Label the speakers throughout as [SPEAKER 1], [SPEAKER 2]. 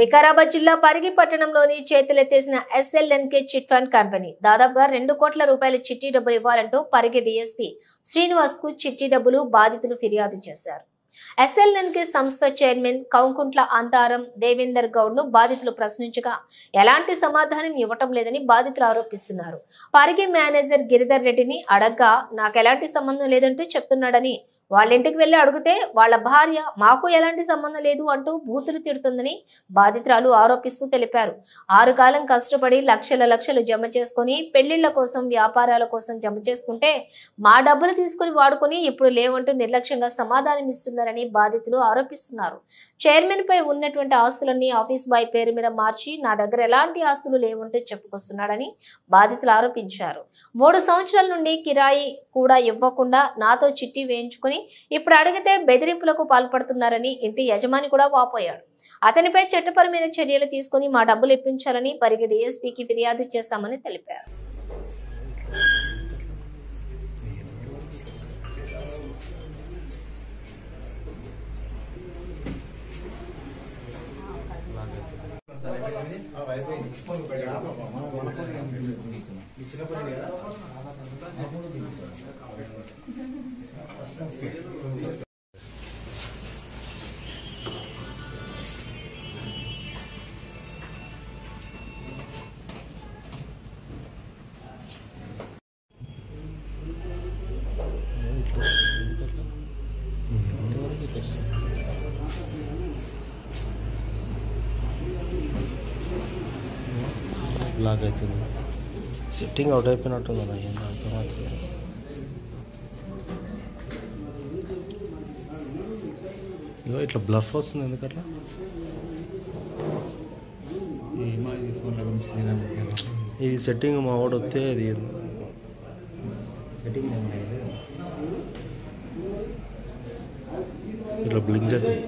[SPEAKER 1] వికారాబాద్ జిల్లా పరిగి పట్టణంలోని చేతులెత్తేసిన ఎస్ఎల్ఎన్కే chit fund company దాదాపుగా 2 కోట్ల రూపాయల చిట్టి డబ్బులు ఇవ్వాలంటూ పరిగి డీఎస్పీ శ్రీనివాస్ కు చిట్టి డబ్బులు బాధితులు ఫిర్యాదు చేశారు. ఎస్ఎల్ఎన్కే సంస్థ చైర్మన్ కౌంకుంట్ల అంతారం దేవేందర్ గౌడ్ ను బాధితులు ప్రశ్నించగా ఎలాంటి సమాధానం ఇవ్వటం లేదని బాధితులు ఆరోపిస్తున్నారు. పరిగి మేనేజర్ గిరిధర్ రెడ్డిని అడగ్గా నాకెలాంటి సంబంధం లేదంటూ చెప్తున్నాడని, వాళ్ళ ఇంటికి వెళ్లి అడిగితే వాళ్ళ భార్య మాకు ఎలాంటి సంబంధం లేదు అంటూ బూతులు తిడుతుందని బాధితురాలు ఆరోపిస్తూ తెలిపారు. 6 కాలం కష్టపడి లక్షలు జమ చేసుకుని పెళ్లిళ్ల కోసం వ్యాపారాల కోసం జమ చేసుకుంటే మా డబ్బులు తీసుకుని వాడుకొని ఇప్పుడు లేవంటూ నిర్లక్ష్యంగా సమాధానం ఇస్తున్నారని బాధితులు ఆరోపిస్తున్నారు. చైర్మన్ పై ఉన్నటువంటి ఆస్తులన్నీ ఆఫీస్ బాయ్ పేరు మీద మార్చి నా దగ్గర ఎలాంటి ఆస్తులు లేవంటూ చెప్పుకొస్తున్నాడని బాధితులు ఆరోపించారు. 3 సంవత్సరాల నుండి కిరాయి కూడా ఇవ్వకుండా నాతో చిట్టి వేయించుకుని ఇప్పుడు అడిగితే బెదిరింపులకు పాల్పడుతున్నారని ఇంటి యజమాని కూడా వాపోయాడు. అతనిపై చట్టపరమైన చర్యలు తీసుకుని మా డబ్బులు ఇప్పించాలని పరిగి డీఎస్పీకి ఫిర్యాదు చేశామని తెలిపారు.
[SPEAKER 2] బ్లాక్ అవుతుంది, సెట్టింగ్ అవుట్ అయిపోయినట్టుంది అన్న. ఇగో ఇట్లా బ్లఫ్ వస్తుంది ఎందుకట్లా? ఇది సెట్టింగ్ మా వాడు వస్తే అది సెట్టింగ్ ఇట్లా బ్లింక్ చేస్తుంది.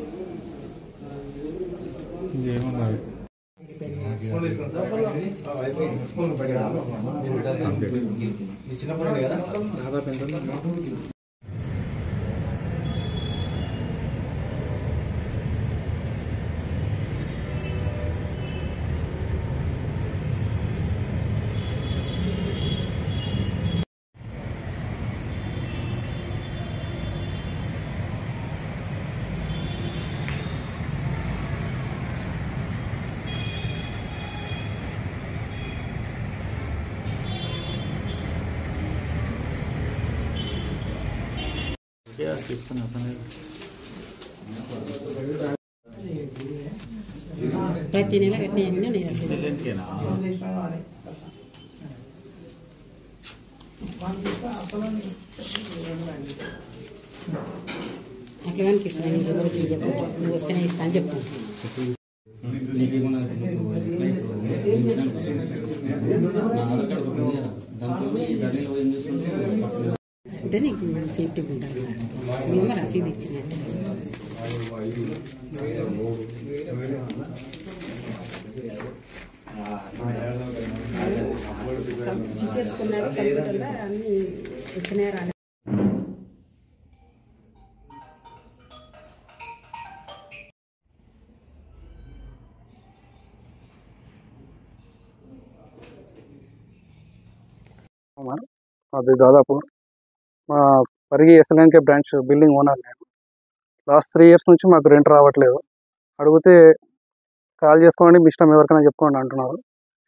[SPEAKER 2] ఏమన్నది తీసుకుని
[SPEAKER 3] ప్రతి నెల కట్టిన అట్లా ఇస్తాను. నువ్వు వస్తేనే ఇస్తా అని చెప్తాను. అంటే నీకు సేఫ్టీ ఉంటుంది. మేము రసీదు ఇచ్చినట్టు చికెత్తుకున్నారు. కంప్యూటర్లో అన్నీ వచ్చినాయి రాలేదు.
[SPEAKER 4] అది దాదాపు మా పరిగి ఎస్ఎల్ఎన్కే బ్రాంచ్ బిల్డింగ్ ఓనర్ నేను. లాస్ట్ 3 ఇయర్స్ నుంచి మాకు రెంట్ రావట్లేదు. అడిగితే కాల్ చేసుకోండి, మీ ఇష్టం ఎవరికైనా చెప్పుకోండి అంటున్నారు.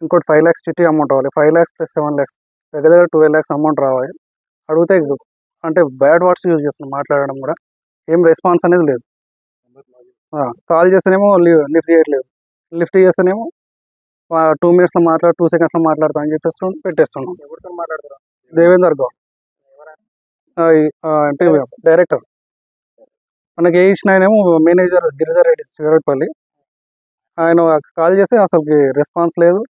[SPEAKER 4] ఇంకోటి 5 lakhs చిట్టి అమౌంట్ రావాలి. 5 lakhs + 7 lakhs దగ్గర 12 lakhs అమౌంట్ రావాలి. అడిగితే అంటే బ్యాడ్ వర్డ్స్ యూజ్ చేస్తున్నాం. మాట్లాడడం కూడా ఏం రెస్పాన్స్ అనేది లేదు. కాల్ చేస్తేనేమో లిఫ్ట్ చేయట్లేదు. లిఫ్ట్ చేస్తేనేమో 2 minutesలో 2 secondsలో మాట్లాడతా అని చెప్పేస్తున్నాం, పెట్టేస్తున్నాం. దేవేందర్ గౌడ్ అంటే డైరెక్టర్. మనకి ఏ ఇచ్చిన ఆయనేమో మేనేజర్ గిరిధర్ రెడ్డి చివరిపల్లి. ఆయన కాల్ చేస్తే అసలుకి రెస్పాన్స్ లేదు.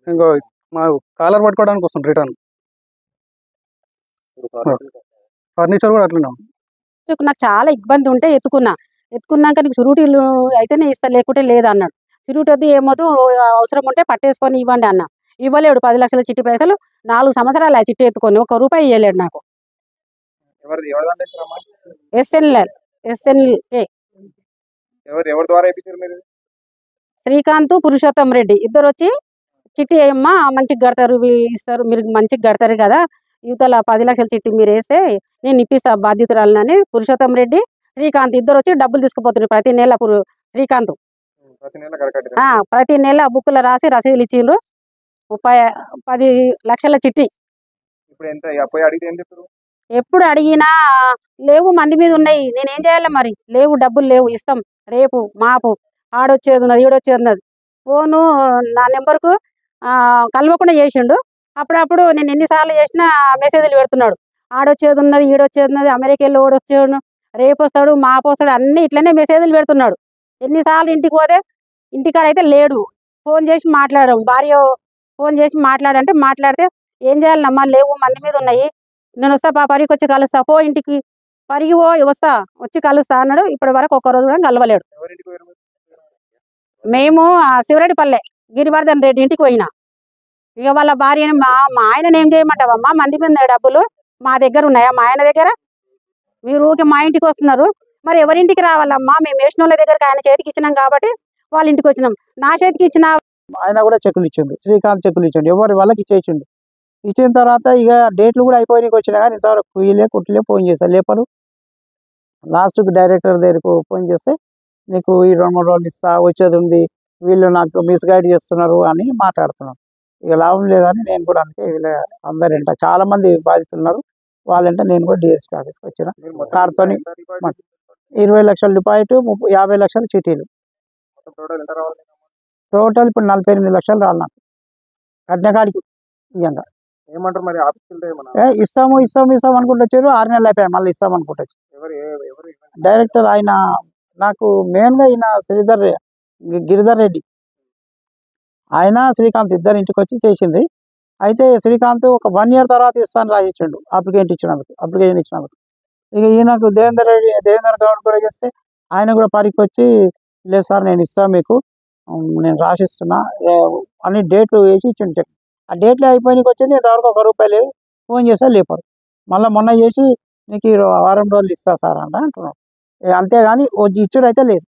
[SPEAKER 4] ఇంకో మా కాలర్ పట్టుకోవడానికి వస్తుంది రిటర్న్. ఫర్నిచర్ కూడా అట్లనే ఉంది.
[SPEAKER 3] నాకు చాలా ఇబ్బంది ఉంటే ఎత్తుకున్నాక నీకు షురూటీలు అయితేనే ఇస్తా, లేకుంటే లేదన్నాడు. షురూటీ వద్దు ఏమొద్దు, అవసరం ఉంటే పట్టేసుకొని ఇవ్వండి అన్న. ఇవ్వలేడు. 10 లక్షల చిట్టి పైసలు 4 సంవత్సరాలు ఆ చిట్టి ఎత్తుకొని 1 రూపాయి ఇవ్వలేడు నాకు. ఎస్ఎన్ఎల్కే
[SPEAKER 5] ఎవరి ద్వారా ఇప్పించారు మీరు?
[SPEAKER 3] శ్రీకాంత్ పురుషోత్తం రెడ్డి ఇద్దరు వచ్చి చిట్టి వేయమ్మా మంచిగా కడతారు ఇస్తారు, మీరు మంచిగా కడతారు కదా, యువతల 10 లక్షల చిట్టి మీరు వేస్తే నేను ఇప్పిస్తా బాధ్యతరాలని పురుషోత్తం రెడ్డి శ్రీకాంత్ ఇద్దరు వచ్చి డబ్బులు తీసుకుపోతున్నారు ప్రతి నెల. శ్రీకాంత్ ప్రతి నెల బుక్కులు రాసి రసీదులు ఇచ్చిండ్రు 10 లక్షల చిట్టి. ఎప్పుడు అడిగినా లేవు, మంది మీద ఉన్నాయి, నేనేం చేయాలి మరి, లేవు డబ్బులు లేవు, ఇస్తాం రేపు మాపు, ఆడొచ్చేది ఉన్నది ఈడొచ్చేది ఉన్నది. ఫోను నా నెంబర్కు కలవకుండా చేసిండు. అప్పుడప్పుడు నేను ఎన్నిసార్లు చేసినా మెసేజ్లు పెడుతున్నాడు, ఆడొచ్చేది ఉన్నది ఈడొచ్చేది ఉన్నది, అమెరికా వెళ్ళి ఓడొచ్చాడు, రేపు వస్తాడు మాపు వస్తాడు, అన్నీ ఇట్లనే మెసేజ్లు పెడుతున్నాడు. ఎన్నిసార్లు ఇంటికి పోతే ఇంటికాడ అయితే లేడు, ఫోన్ చేసి మాట్లాడాం, భార్య ఫోన్ చేసి మాట్లాడంటే మాట్లాడితే ఏం చేయాలమ్మా లేవు మంది మీద ఉన్నాయి, నేను వస్తా పరిగి వచ్చి కలుస్తా, పో ఇంటికి పరిగి పో వస్తా వచ్చి కలుస్తా అన్నాడు. ఇప్పటి వరకు ఒక్కరోజు కూడా కలవలేడు. మేము శివరెడ్డిపల్లె గిరివర్ధన్ రెడ్డి ఇంటికి పోయినా, ఇక వాళ్ళ భార్యని మా ఆయనని ఏం చేయమంటావమ్మా, మంది మీద ఉన్నాయి డబ్బులు మా దగ్గర ఉన్నాయా, మా ఆయన దగ్గర, మీరు ఊరికి మా ఇంటికి వస్తున్నారు, మరి ఎవరింటికి రావాలమ్మా, మేము వేసిన వాళ్ళ దగ్గరికి ఆయన చేతికి ఇచ్చినాం కాబట్టి వాళ్ళ ఇంటికి వచ్చినాం, నా చేతికి ఇచ్చిన
[SPEAKER 5] ఆయన కూడా చెక్కులు ఇచ్చిండు, శ్రీకాంత్ చెక్కులు ఇచ్చిండు, ఎవరి వాళ్ళకి ఇచ్చేసిండు. ఇచ్చిన తర్వాత ఇక డేట్లు కూడా అయిపోయినాకి వచ్చినా కానీ ఇంతవరకు కుయ్యలే కుట్లే ఫోన్ చేస్తారు లేపరు. లాస్ట్కి డైరెక్టర్ దగ్గరకు ఫోన్ చేస్తే నీకు ఈ 2-3 రోజులు ఇస్తా, వచ్చేది ఉంది, వీళ్ళు నాకు మిస్గైడ్ చేస్తున్నారు అని మాట్లాడుతున్నారు. ఇక లాభం లేదని నేను కూడా అంటే వీళ్ళ అందరింట చాలా మంది బాధితున్నారు, వాళ్ళంటే నేను కూడా డిఎస్పీ ఆఫీస్కి వచ్చిన సార్తో 20 లక్షల డిపాజిట్ 50 లక్షల చిటీలు, టోటల్ ఇప్పుడు 48 లక్షలు రావాలి నాకు కట్నకాడికి. ఇయ్యంగా
[SPEAKER 4] ఏమంటారు మరి ఆఫీస్
[SPEAKER 5] ఇస్తాము ఇస్తాము ఇస్తాం అనుకుంటూ వచ్చారు, 6 నెలలు అయిపోయాయి మళ్ళీ ఇస్తాం అనుకుంటూ వచ్చి. డైరెక్టర్ ఆయన నాకు మెయిన్గా ఈయన గిరిధర్ రెడ్డి, ఆయన శ్రీకాంత్ ఇద్దరు ఇంటికి వచ్చి చేసింది. అయితే శ్రీకాంత్ ఒక 1 ఇయర్ తర్వాత ఇస్తాను రాసిచ్చిండు అప్లికేషన్ ఇచ్చినందుకు. ఇక ఈయనకు దేవేందర్ గౌడ్ కూడా చేస్తే ఆయన కూడా పరికి వచ్చి లేదు సార్ నేను ఇస్తాను మీకు, నేను రాసిస్తున్నా అని డేట్లు వేసి ఇచ్చిండు. ఆ డేట్లు అయిపోయినకి వచ్చింది, ఇంతవరకు ₹1 లేదు, ఫోన్ చేస్తే లేపారు. మళ్ళీ మొన్న చేసి నీకు 1 వారం రోజులు ఇస్తా సార్ అంటున్నాడు, అంతేగాని ఇచ్చుడు అయితే లేదు.